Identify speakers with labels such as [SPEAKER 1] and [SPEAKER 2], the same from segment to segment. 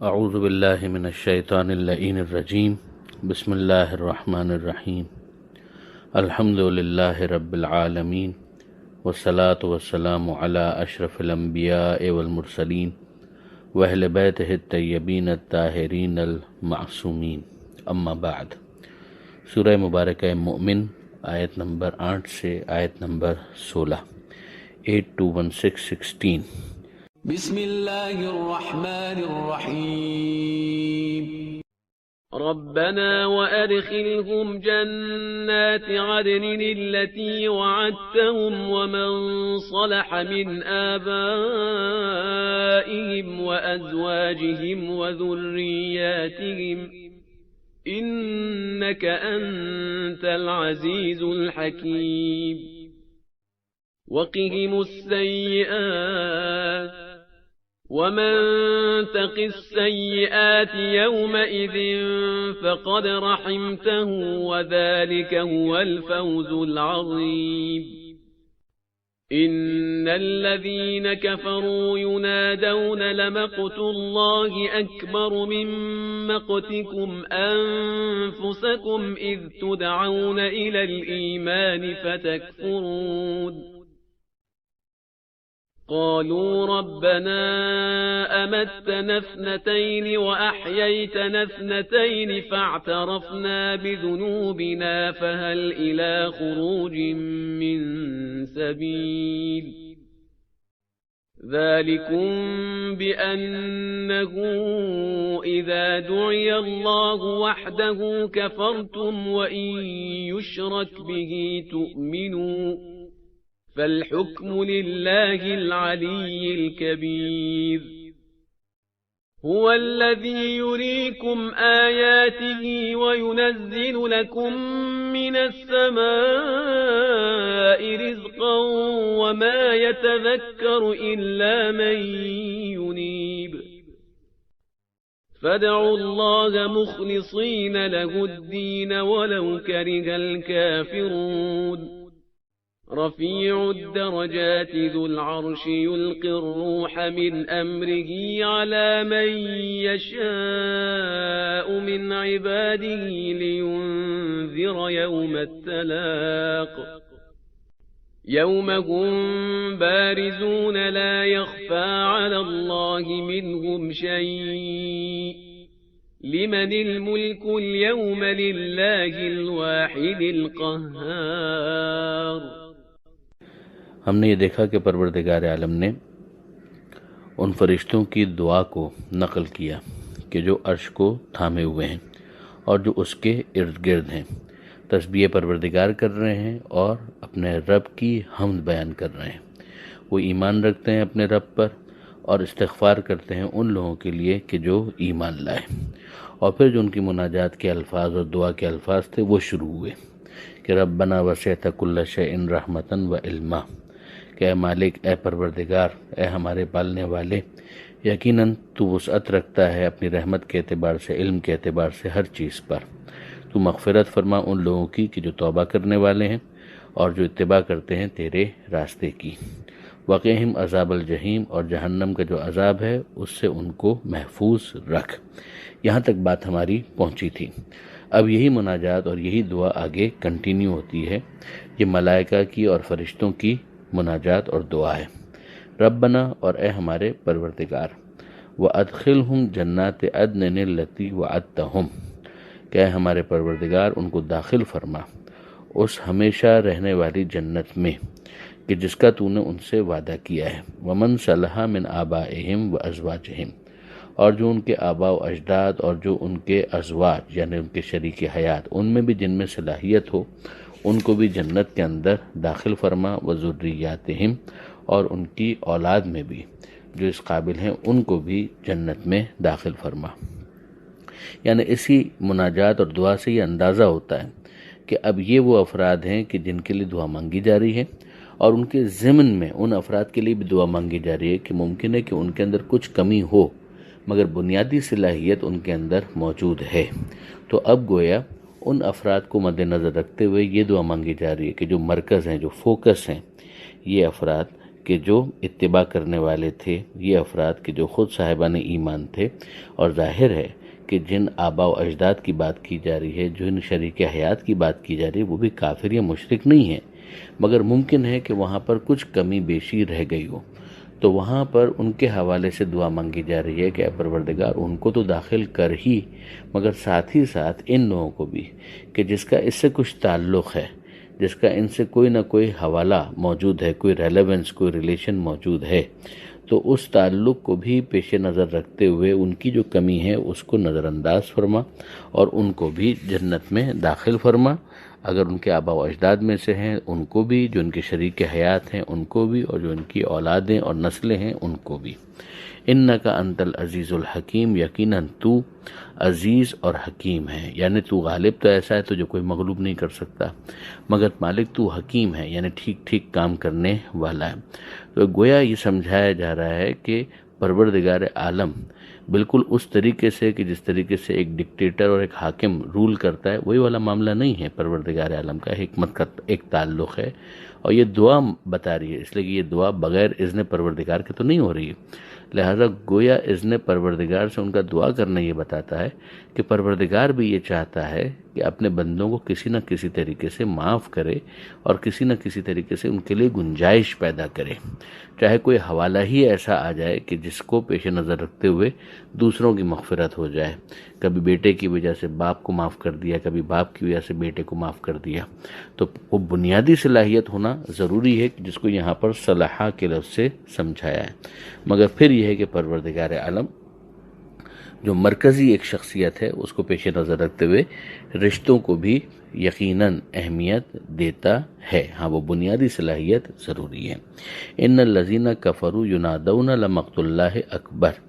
[SPEAKER 1] اعوذ باللہ من الشیطان اللعین الرجیم بسم اللہ الرحمن الرحیم الحمد للہ رب العالمین والصلاة والسلام علی اشرف الانبیاء والمرسلین واہل بیتہ الطیبین الطاہرین المعصومین، اما بعد۔ سورہ مبارکہ مومن آیت نمبر 8 سے آیت نمبر 16، 8 to 16۔
[SPEAKER 2] بسم اللہ الرحمن الرحیم۔ ربنا وأدخلهم جنات عدن التي وعدتهم ومن صلح من آبائهم وأزواجهم وذرياتهم إنك أنت العزيز الحكيم۔ وقهم السيئات ومن تق السيئات يومئذ فقد رحمته وذلك هو الفوز العظيم۔ إن الذين كفروا ينادون لمقت الله أكبر من مقتكم أنفسكم إذ تدعون إلى الإيمان فتكفرون، قالوا ربنا أمتنا اثنتين وأحييتنا اثنتين فاعترفنا بذنوبنا فهل إلى خروج من سبيل، ذلكم بأنه إذا دعي الله وحده كفرتم وإن يشرك به تؤمنوا، فالحكم لله العلي الكبير۔ هو الذي يريكم آياته وينزل لكم من السماء رزقا وما يتذكر إلا من ينيب، فادعوا الله مخلصين له الدين ولو كره الكافرون۔ رفيع الدرجات ذو العرش يلقي الروح من أمره على من يشاء من عباده لينذر يوم التلاق، يوم هم بارزون لا يخفى على الله منهم شيء، لمن الملك اليوم لله الواحد القهار۔
[SPEAKER 1] ہم نے یہ دیکھا کہ پروردگار عالم نے ان فرشتوں کی دعا کو نقل کیا کہ جو عرش کو تھامے ہوئے ہیں اور جو اس کے ارد گرد ہیں، تسبیح پروردگار کر رہے ہیں اور اپنے رب کی حمد بیان کر رہے ہیں۔ وہ ایمان رکھتے ہیں اپنے رب پر اور استغفار کرتے ہیں ان لوگوں کے لیے کہ جو ایمان لائے، اور پھر جو ان کی مناجات کے الفاظ اور دعا کے الفاظ تھے وہ شروع ہوئے کہ ربنا وسعت کل شیء رحمتا وعلما، کہ اے مالک، اے پروردگار، اے ہمارے پالنے والے، یقیناً تو وسعت رکھتا ہے اپنی رحمت کے اعتبار سے، علم کے اعتبار سے ہر چیز پر۔ تو مغفرت فرما ان لوگوں کی کہ جو توبہ کرنے والے ہیں اور جو اتباع کرتے ہیں تیرے راستے کی۔ وقہم عذاب الجحیم، اور جہنم کا جو عذاب ہے اس سے ان کو محفوظ رکھ۔ یہاں تک بات ہماری پہنچی تھی۔ اب یہی مناجات اور یہی دعا آگے کنٹینیو ہوتی ہے۔ یہ ملائکہ کی اور فرشتوں کی مناجات اور دعا ہے۔ ربنا، اور اے ہمارے پروردگار، وَأَدْخِلْهُمْ جَنَّاتِ عَدْنٍ الَّتِي وَعَدتَّهُمْ، کہ اے ہمارے پروردگار ان کو داخل فرما اس ہمیشہ رہنے والی جنت میں کہ جس کا تو نے ان سے وعدہ کیا ہے۔ وَمَنْ صَلَحَ مِنْ آبَائِهِمْ وَأَزْوَاجِهِمْ، اور جو ان کے آباء و اجداد اور جو ان کے ازواج یعنی ان کے شریک حیات، ان میں بھی جن میں صلاحیت ہو ان کو بھی جنت کے اندر داخل فرما، وذریاتہم، اور ان کی اولاد میں بھی جو اس قابل ہیں ان کو بھی جنت میں داخل فرما۔ یعنی اسی مناجات اور دعا سے یہ اندازہ ہوتا ہے کہ اب یہ وہ افراد ہیں کہ جن کے لیے دعا مانگی جا رہی ہے، اور ان کے ضمن میں ان افراد کے لیے بھی دعا مانگی جا رہی ہے کہ ممکن ہے کہ ان کے اندر کچھ کمی ہو مگر بنیادی صلاحیت ان کے اندر موجود ہے۔ تو اب گویا ان افراد کو مد نظر رکھتے ہوئے یہ دعا مانگی جا رہی ہے کہ جو مرکز ہیں، جو فوکس ہیں یہ افراد، کہ جو اتباع کرنے والے تھے یہ افراد کہ جو خود صاحبان ایمان تھے، اور ظاہر ہے کہ جن آباء و اجداد کی بات کی جا رہی ہے، جن شریک حیات کی بات کی جا رہی ہے، وہ بھی کافر یا مشرک نہیں ہیں، مگر ممکن ہے کہ وہاں پر کچھ کمی بیشی رہ گئی ہو، تو وہاں پر ان کے حوالے سے دعا مانگی جا رہی ہے کہ اے پروردگار ان کو تو داخل کر ہی، مگر ساتھ ہی ساتھ ان لوگوں کو بھی کہ جس کا اس سے کچھ تعلق ہے، جس کا ان سے کوئی نہ کوئی حوالہ موجود ہے، کوئی ریلیونس، کوئی ریلیشن موجود ہے، تو اس تعلق کو بھی پیش نظر رکھتے ہوئے ان کی جو کمی ہے اس کو نظر انداز فرما اور ان کو بھی جنت میں داخل فرما، اگر ان کے آباء و اجداد میں سے ہیں ان کو بھی، جو ان کے شریک حیات ہیں ان کو بھی، اور جو ان کی اولادیں اور نسلیں ہیں ان کو بھی۔ انکا انت العزیز الحکیم، یقیناً تو عزیز اور حکیم ہے، یعنی تو غالب تو ایسا ہے تو جو کوئی مغلوب نہیں کر سکتا، مگر مالک تو حکیم ہے، یعنی ٹھیک ٹھیک کام کرنے والا ہے۔ تو گویا یہ سمجھایا جا رہا ہے کہ پروردگار عالم بالکل اس طریقے سے کہ جس طریقے سے ایک ڈکٹیٹر اور ایک حاکم رول کرتا ہے، وہی والا معاملہ نہیں ہے۔ پروردگار عالم کا حکمت کا ایک تعلق ہے، اور یہ دعا بتا رہی ہے، اس لیے کہ یہ دعا بغیر اذن پروردگار کے تو نہیں ہو رہی ہے، لہذا گویا اذن پروردگار سے ان کا دعا کرنا یہ بتاتا ہے کہ پروردگار بھی یہ چاہتا ہے کہ اپنے بندوں کو کسی نہ کسی طریقے سے معاف کرے اور کسی نہ کسی طریقے سے ان کے لیے گنجائش پیدا کرے، چاہے کوئی حوالہ ہی ایسا آ جائے کہ جس کو پیش نظر رکھتے ہوئے دوسروں کی مغفرت ہو جائے، کبھی بیٹے کی وجہ سے باپ کو معاف کر دیا، کبھی باپ کی وجہ سے بیٹے کو معاف کر دیا، تو وہ بنیادی صلاحیت ہونا ضروری ہے جس کو یہاں پر صلاح کے لفظ سے سمجھایا ہے، مگر پھر یہ ہے کہ پروردگار عالم جو مرکزی ایک شخصیت ہے اس کو پیش نظر رکھتے ہوئے رشتوں کو بھی یقیناً اہمیت دیتا ہے، ہاں وہ بنیادی صلاحیت ضروری ہے۔ ان الذین کفروا ینادون لمقت اللہ اکبر،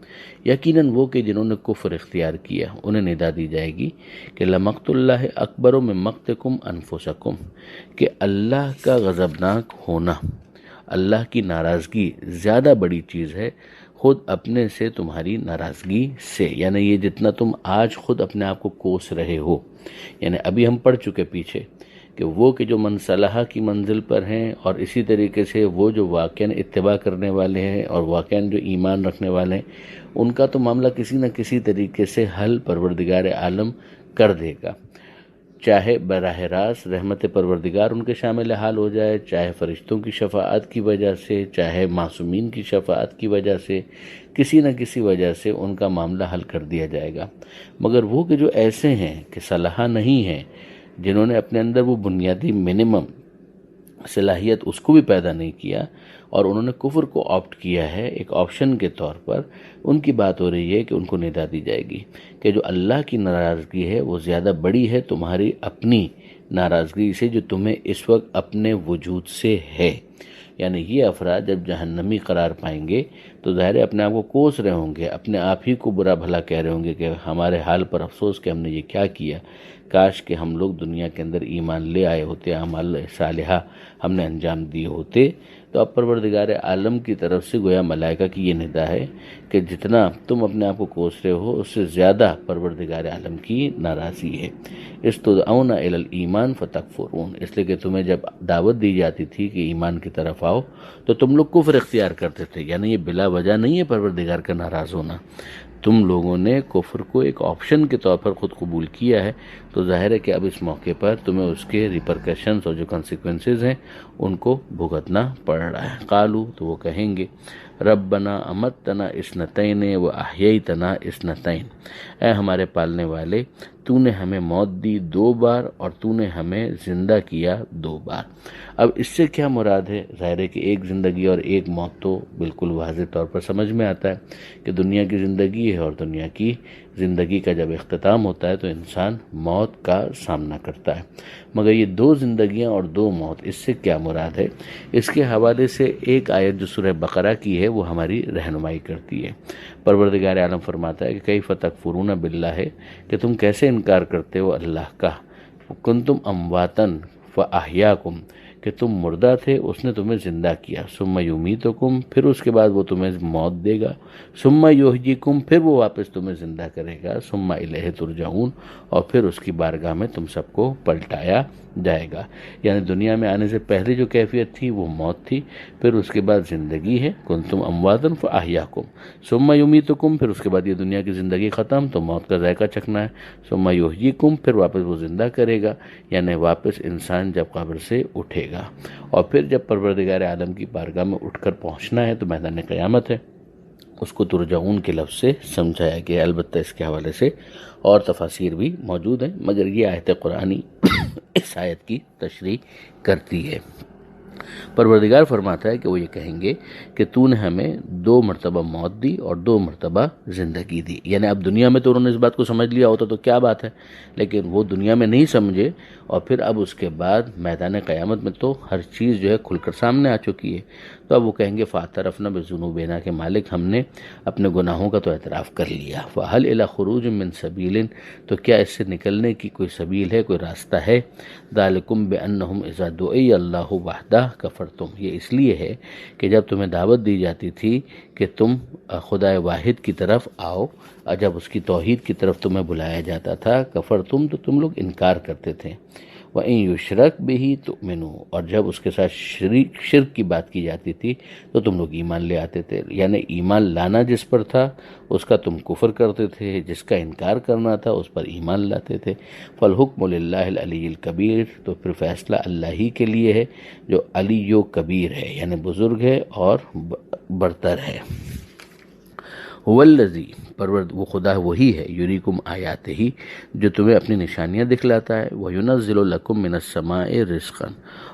[SPEAKER 1] یقیناً وہ کہ جنہوں نے کفر اختیار کیا انہیں ندا دی جائے گی کہ لمقت اللہ اکبر من مقتکم انفسکم، کہ اللہ کا غضبناک ہونا، اللہ کی ناراضگی زیادہ بڑی چیز ہے خود اپنے سے تمہاری ناراضگی سے، یعنی یہ جتنا تم آج خود اپنے آپ کو کوس رہے ہو، یعنی ابھی ہم پڑھ چکے پیچھے کہ وہ کہ جو منصلحہ کی منزل پر ہیں، اور اسی طریقے سے وہ جو واقعاً اتباع کرنے والے ہیں اور واقعاً جو ایمان رکھنے والے ہیں، ان کا تو معاملہ کسی نہ کسی طریقے سے حل پروردگار عالم کر دے گا، چاہے براہ راست رحمت پروردگار ان کے شامل حال ہو جائے، چاہے فرشتوں کی شفاعت کی وجہ سے، چاہے معصومین کی شفاعت کی وجہ سے، کسی نہ کسی وجہ سے ان کا معاملہ حل کر دیا جائے گا، مگر وہ کہ جو ایسے ہیں کہ صلاح نہیں ہیں، جنہوں نے اپنے اندر وہ بنیادی منیمم صلاحیت اس کو بھی پیدا نہیں کیا اور انہوں نے کفر کو آپٹ کیا ہے ایک آپشن کے طور پر، ان کی بات ہو رہی ہے کہ ان کو ندا دی جائے گی کہ جو اللہ کی ناراضگی ہے وہ زیادہ بڑی ہے تمہاری اپنی ناراضگی سے جو تمہیں اس وقت اپنے وجود سے ہے، یعنی یہ افراد جب جہنمی قرار پائیں گے تو ظاہر ہے اپنے آپ کو کوس رہے ہوں گے، اپنے آپ ہی کو برا بھلا کہہ رہے ہوں گے کہ ہمارے حال پر افسوس کہ ہم نے یہ کیا کیا، کاش کہ ہم لوگ دنیا کے اندر ایمان لے آئے ہوتے، اعمال صالحہ ہم نے انجام دیے ہوتے۔ تو اب پروردگار عالم کی طرف سے گویا ملائکہ کی یہ ندا ہے کہ جتنا تم اپنے آپ کو کوس رہے ہو اس سے زیادہ پروردگار عالم کی ناراضی ہے۔ استدعون الی الایمان فتکفرون، اس لیے کہ تمہیں جب دعوت دی جاتی تھی کہ ایمان کی طرف آؤ تو تم لوگ کفر اختیار کرتے تھے، یعنی یہ بلا وجہ نہیں ہے پروردگار کا ناراض ہونا، تم لوگوں نے کفر کو ایک آپشن کے طور پر خود قبول کیا ہے، تو ظاہر ہے کہ اب اس موقع پر تمہیں اس کے ریپرکشنز اور جو کنسیکوینسز ہیں ان کو بھگتنا پڑ رہا ہے۔ قالو، تو وہ کہیں گے ربنا امتنا اثنتین و احییتنا اثنتین، اے ہمارے پالنے والے تو نے ہمیں موت دی 2 بار اور تو نے ہمیں زندہ کیا 2 بار۔ اب اس سے کیا مراد ہے؟ ظاہر ہے کہ ایک زندگی اور ایک موت تو بالکل واضح طور پر سمجھ میں آتا ہے کہ دنیا کی زندگی ہے، اور دنیا کی زندگی کا جب اختتام ہوتا ہے تو انسان موت کا سامنا کرتا ہے، مگر یہ 2 زندگیاں اور 2 موت، اس سے کیا مراد ہے؟ اس کے حوالے سے ایک آیت جو سورہ بقرہ کی ہے وہ ہماری رہنمائی کرتی ہے۔ پروردگار عالم فرماتا ہے کہ کیف تکفرون باللہ، کہ تم کیسے انکار کرتے ہو اللہ کا، کنتم امواتن فاحیاکم، کہ تم مردہ تھے، اس نے تمہیں زندہ کیا، ثم یمیتکم، پھر اس کے بعد وہ تمہیں موت دے گا، ثم یحییکم، پھر وہ واپس تمہیں زندہ کرے گا، ثم الیہ ترجعون، اور پھر اس کی بارگاہ میں تم سب کو پلٹایا جائے گا۔ یعنی دنیا میں آنے سے پہلے جو کیفیت تھی وہ موت تھی، پھر اس کے بعد زندگی ہے، کنتم امواتا فاحیاکم، ثم یمیتکم، پھر اس کے بعد یہ دنیا کی زندگی ختم تو موت کا ذائقہ چکھنا ہے، ثم یحییکم، پھر واپس وہ زندہ کرے گا، یعنی واپس انسان جب قبر سے اٹھے گا، اور پھر جب پروردگار عالم کی بارگاہ میں اٹھ کر پہنچنا ہے تو میدان قیامت ہے، اس کو ترجعون کے لفظ سے سمجھایا گیا۔ البتہ اس کے حوالے سے اور تفاسیر بھی موجود ہیں، مگر یہ آیت قرآنی اس آیت کی تشریح کرتی ہے۔ پروردگار فرماتا ہے کہ وہ یہ کہیں گے کہ تو نے ہمیں 2 مرتبہ موت دی اور 2 مرتبہ زندگی دی، یعنی اب دنیا میں تو انہوں نے اس بات کو سمجھ لیا ہوتا تو کیا بات ہے، لیکن وہ دنیا میں نہیں سمجھے، اور پھر اب اس کے بعد میدان قیامت میں تو ہر چیز جو ہے کھل کر سامنے آ چکی ہے، تو اب وہ کہیں گے فاعترفنا بذنوبنا، کے مالک ہم نے اپنے گناہوں کا تو اعتراف کر لیا، فہل الی خروج من سبیل، تو کیا اس سے نکلنے کی کوئی سبیل ہے، کوئی راستہ ہے، ذالکم بانہم اذا دعی اللہ وحدہ کفرتم، یہ اس لیے ہے کہ جب تمہیں دعوت دی جاتی تھی کہ تم خدا واحد کی طرف آؤ، اور جب اس کی توحید کی طرف تمہیں بلایا جاتا تھا، کفرتم، تو تم لوگ انکار کرتے تھے، وَإِن يُشْرَكْ بِهِ تُؤْمِنُوا، اور جب اس کے ساتھ شرک کی بات کی جاتی تھی تو تم لوگ ایمان لے آتے تھے، یعنی ایمان لانا جس پر تھا اس کا تم کفر کرتے تھے، جس کا انکار کرنا تھا اس پر ایمان لاتے تھے۔ فالحکم للہ العلی الکبیر، تو پھر فیصلہ اللہ ہی کے لیے ہے جو علی و کبیر ہے، یعنی بزرگ ہے اور برتر ہے۔ والذی، وہ خدا وہی ہے، یریکم آیاتہ، جو تمہیں اپنی نشانیاں دکھلاتا ہے، وینزل لکم من السماء رزقا،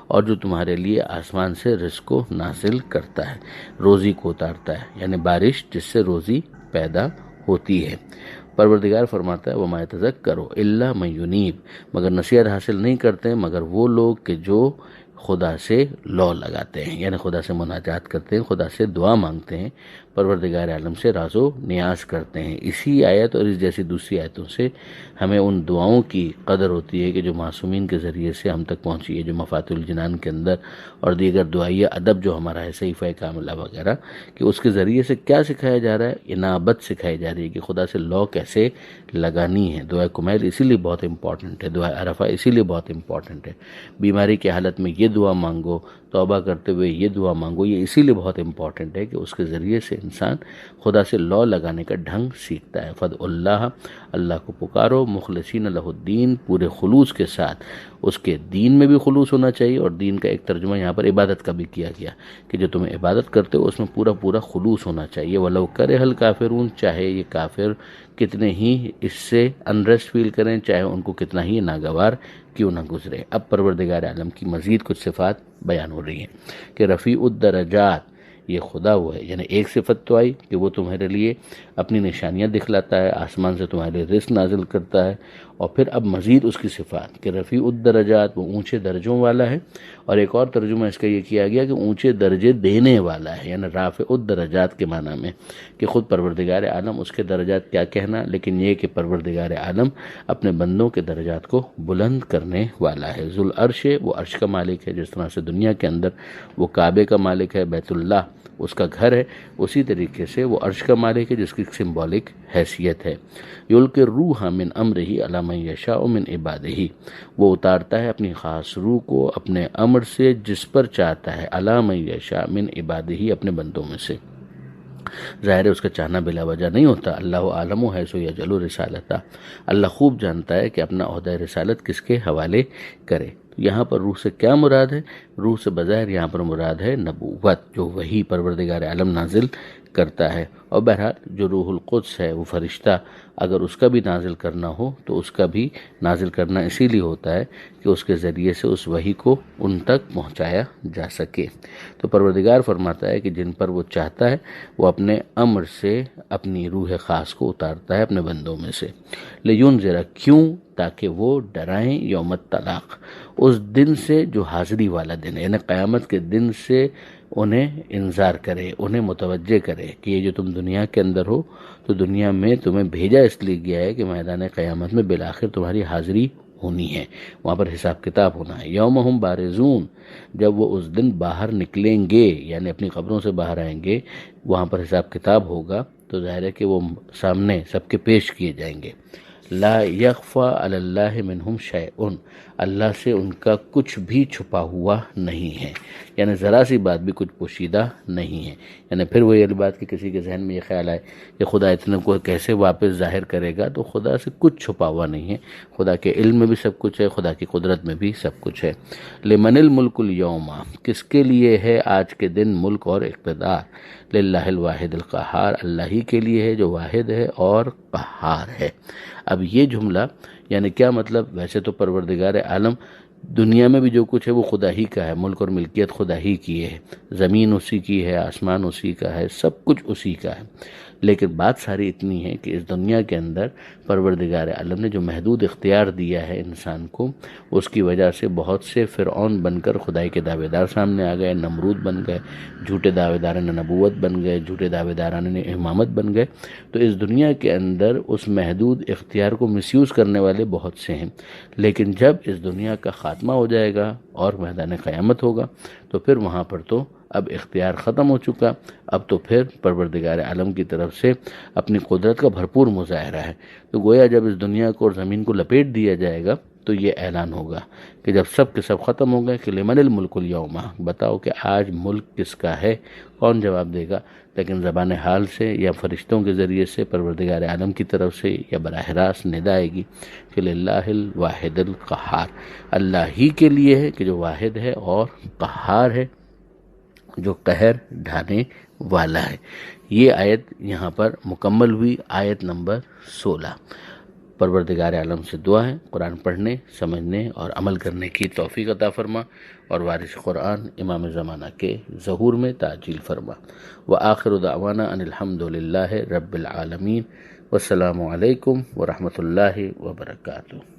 [SPEAKER 1] اور جو تمہارے لیے آسمان سے رزق کو نازل کرتا ہے، روزی کو اتارتا ہے، یعنی بارش جس سے روزی پیدا ہوتی ہے۔ پروردگار فرماتا ہے وما یتذکر الا من ینیب، مگر نصیحت حاصل نہیں کرتے مگر وہ لوگ کہ جو خدا سے لو لگاتے ہیں، یعنی خدا سے مناجات کرتے ہیں، خدا سے دعا مانگتے ہیں، پروردگار عالم سے راز و نیاز کرتے ہیں۔ اسی آیت اور اس جیسی دوسری آیتوں سے ہمیں ان دعاؤں کی قدر ہوتی ہے کہ جو معصومین کے ذریعے سے ہم تک پہنچی ہے، جو مفاتیح الجنان کے اندر اور دیگر دعائیہ ادب جو ہمارا ہے، صحیفہ کاملہ وغیرہ، کہ اس کے ذریعے سے کیا سکھایا جا رہا ہے، انابت سکھائی جا رہی ہے کہ خدا سے لو کیسے لگانی ہے۔ دعا کمیل اسی لیے بہت امپورٹنٹ ہے، دعا عرفہ اسی لیے بہت امپورٹنٹ ہے، بیماری کی حالت میں یہ دعا مانگو، توبہ کرتے ہوئے یہ دعا مانگو، یہ اسی لیے بہت امپورٹنٹ ہے کہ اس کے ذریعے سے انسان خدا سے لو لگانے کا ڈھنگ سیکھتا ہے۔ فد اللہ کو پکارو، مخلصین لہ الدین، پورے خلوص کے ساتھ، اس کے دین میں بھی خلوص ہونا چاہیے، اور دین کا ایک ترجمہ یہاں پر عبادت کا بھی کیا گیا کہ جو تم عبادت کرتے ہو اس میں پورا خلوص ہونا چاہیے۔ ولو کرہ الکافرون، چاہے یہ کافر کتنے ہی اس سے انریسٹ فیل کریں، چاہے ان کو کتنا ہی ناگوار کیوں نہ گزرے۔ اب پروردگار عالم کی مزید کچھ صفات بیان ہو رہی ہیں کہ رفیع الدرجات، یہ خدا وہ ہے، یعنی ایک صفت تو آئی کہ وہ تمہارے لیے اپنی نشانیاں دکھلاتا ہے، آسمان سے تمہارے رزق نازل کرتا ہے، اور پھر اب مزید اس کی صفات کہ رفیع الدرجات، وہ اونچے درجوں والا ہے، اور ایک اور ترجمہ اس کا یہ کیا گیا کہ اونچے درجے دینے والا ہے، یعنی رافع الدرجات کے معنی میں کہ خود پروردگار عالم، اس کے درجات کیا کہنا، لیکن یہ کہ پروردگار عالم اپنے بندوں کے درجات کو بلند کرنے والا ہے۔ ذو العرش، وہ عرش کا مالک ہے، جس طرح سے دنیا کے اندر وہ کعبے کا مالک ہے، بیت اللہ اس کا گھر ہے، اسی طریقے سے وہ عرش کا مالک ہے جس کی سمبولک حیثیت ہے۔ یلقی الروح من امرہ علی من یشاء من عبادہ، وہ اتارتا ہے اپنی خاص روح کو اپنے امر سے جس پر چاہتا ہے، علی من یشاء من عبادہ، اپنے بندوں میں سے۔ ظاہر ہے اس کا چاہنا بلا وجہ نہیں ہوتا، اللہ عالم حیث یجعل رسالتہ، اللہ خوب جانتا ہے کہ اپنا عہدہ رسالت کس کے حوالے کرے۔ یہاں پر روح سے کیا مراد ہے؟ روح سے بظاہر یہاں پر مراد ہے نبوت، جو وہی پروردگار عالم نازل کرتا ہے، اور بہرحال جو روح القدس ہے وہ فرشتہ اگر اس کا بھی نازل کرنا ہو تو اس کا بھی نازل کرنا اسی لیے ہوتا ہے کہ اس کے ذریعے سے اس وحی کو ان تک پہنچایا جا سکے۔ تو پروردگار فرماتا ہے کہ جن پر وہ چاہتا ہے وہ اپنے امر سے اپنی روح خاص کو اتارتا ہے اپنے بندوں میں سے۔ لینذر، کیوں؟ تاکہ وہ ڈرائیں یوم الطلاق، اس دن سے جو حاضری والا دن ہے، یعنی قیامت کے دن سے انہیں انذار کرے، انہیں متوجہ کرے کہ یہ جو تم دنیا کے اندر ہو تو دنیا میں تمہیں بھیجا اس لیے گیا ہے کہ میدان قیامت میں بالآخر تمہاری حاضری ہونی ہے، وہاں پر حساب کتاب ہونا ہے۔ یوم ہم بارزون، جب وہ اس دن باہر نکلیں گے یعنی اپنی قبروں سے باہر آئیں گے، وہاں پر حساب کتاب ہوگا تو ظاہر ہے کہ وہ سامنے سب کے پیش کیے جائیں گے۔ لا یخفی علی اللہ منہم شیء، اللہ سے ان کا کچھ بھی چھپا ہوا نہیں ہے، یعنی ذرا سی بات بھی کچھ پوشیدہ نہیں ہے۔ یعنی پھر وہی بات کہ کسی کے ذہن میں یہ خیال آئے کہ خدا اتنے کو کیسے واپس ظاہر کرے گا، تو خدا سے کچھ چھپا ہوا نہیں ہے، خدا کے علم میں بھی سب کچھ ہے، خدا کی قدرت میں بھی سب کچھ ہے۔ لمن الملک اليوم، کس کے لیے ہے آج کے دن ملک اور اقتدار؟ للہ الواحد القہار، اللہ ہی کے لیے ہے جو واحد ہے اور قہار ہے۔ اب یہ جملہ یعنی کیا مطلب؟ ویسے تو پروردگار عالم دنیا میں بھی جو کچھ ہے وہ خدا ہی کا ہے، ملک اور ملکیت خدا ہی کی ہے، زمین اسی کی ہے، آسمان اسی کا ہے، سب کچھ اسی کا ہے، لیکن بات ساری اتنی ہے کہ اس دنیا کے اندر پروردگار عالم نے جو محدود اختیار دیا ہے انسان کو، اس کی وجہ سے بہت سے فرعون بن کر خدائی کے دعوے دار سامنے آ گئے، نمرود بن گئے، جھوٹے دعوے داران نبوت بن گئے، جھوٹے دعوے داران امامت بن گئے۔ تو اس دنیا کے اندر اس محدود اختیار کو مس یوز کرنے والے بہت سے ہیں، لیکن جب اس دنیا کا خاتمہ ہو جائے گا اور میدان قیامت ہوگا تو پھر وہاں پر تو اب اختیار ختم ہو چکا، اب تو پھر پروردگار عالم کی طرف سے اپنی قدرت کا بھرپور مظاہرہ ہے۔ تو گویا جب اس دنیا کو اور زمین کو لپیٹ دیا جائے گا تو یہ اعلان ہوگا کہ جب سب کے سب ختم ہو گئے کہ لمن الملک اليوم، بتاؤ کہ آج ملک کس کا ہے؟ کون جواب دے گا؟ لیکن زبان حال سے یا فرشتوں کے ذریعے سے پروردگار عالم کی طرف سے یا براہ راست ندا آئے گی کہ للہ الواحد القہار، اللہ ہی کے لیے ہے کہ جو واحد ہے اور قہار ہے، جو قہر ڈھانے والا ہے۔ یہ آیت یہاں پر مکمل ہوئی، آیت نمبر 16۔ پروردگار عالم سے دعا ہے قرآن پڑھنے، سمجھنے اور عمل کرنے کی توفیق عطا فرما، اور وارث قرآن امام زمانہ کے ظہور میں تعجیل فرما۔ وآخر دعوانا ان الحمد للہ رب العالمین، والسلام علیکم ورحمۃ اللہ وبرکاتہ۔